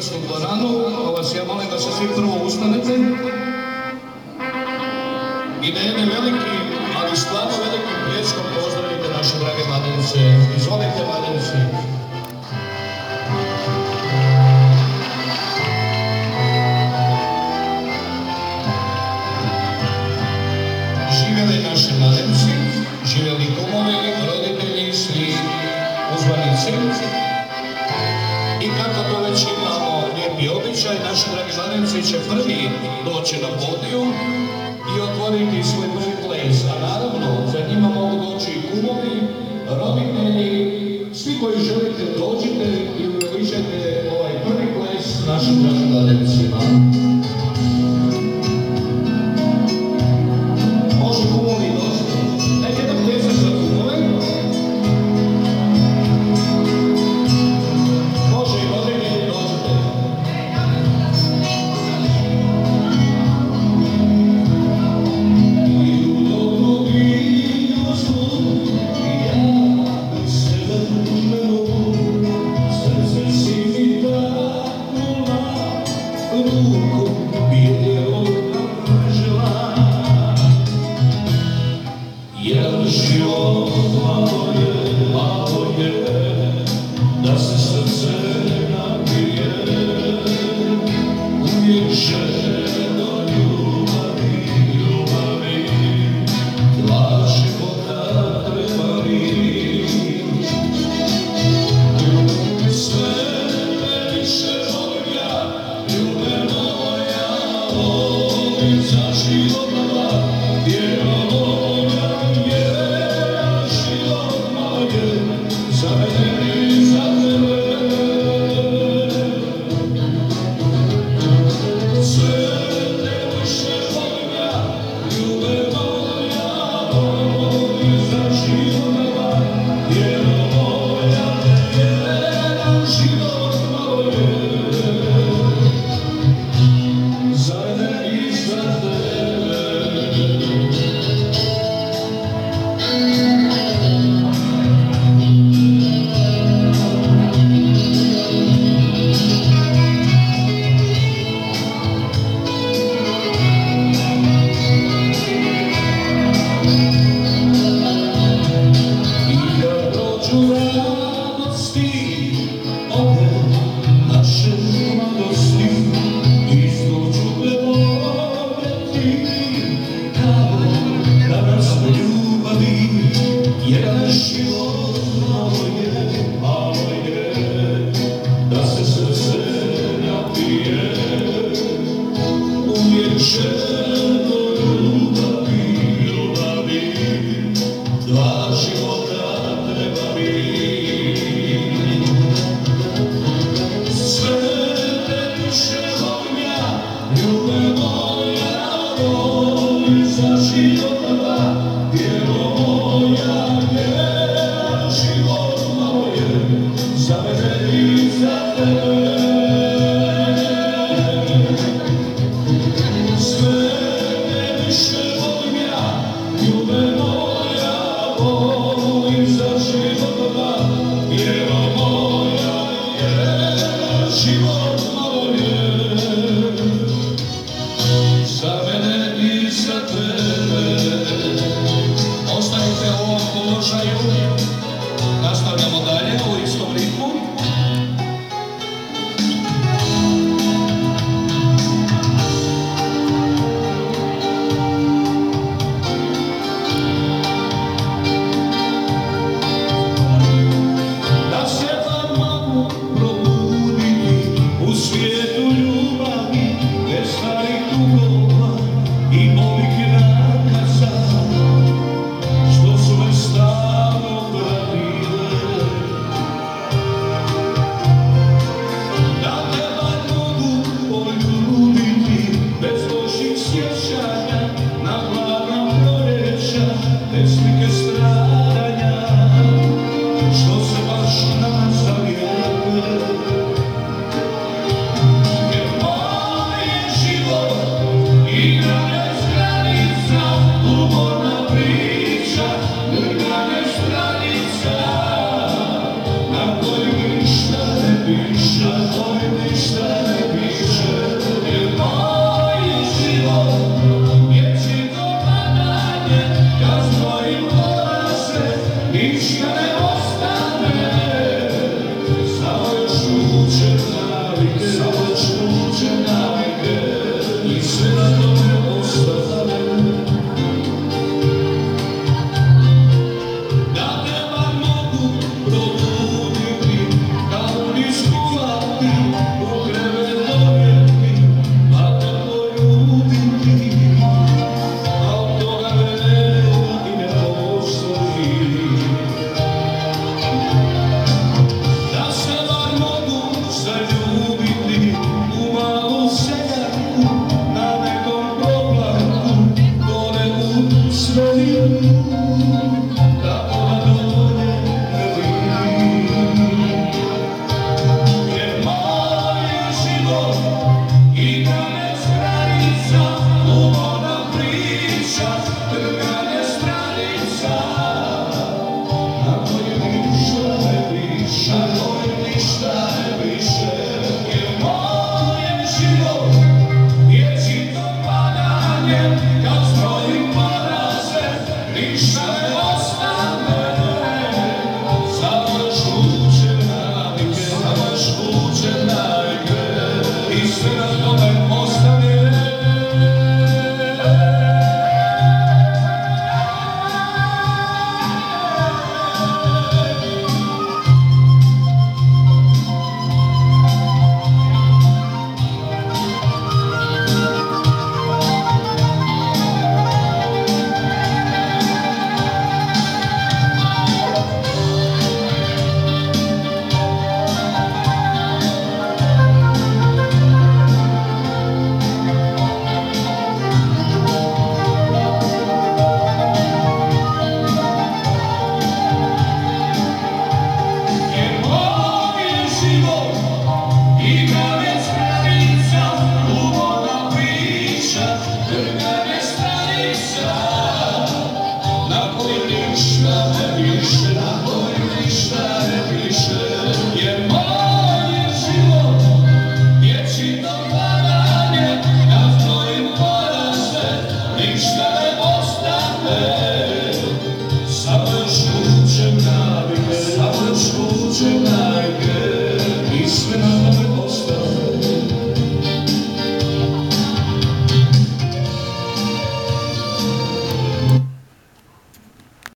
Kazališnu dvoranu, pa vas ja molim da se svi prvo ustanete i da jednim velikim, ali stvarno velikim pljeskom pozdravite naše drage mladenice. Izvolite, mladenici. Živjeli naši mladenici, živjeli kumovi, roditelji, svi uzvanici. I kako to već imamo lijepi običaj, naši dragi mladenici će prvi doći na podijum i otvoriti svoj prvi ples. A naravno, za njima mogu doći i kumovi, roditelji, svi koji želite dođite i uveličajte ovaj prvi ples našim dragim mladenicima. Može kumovi doći. Dajte jedan pljesak za kumove. Život malo je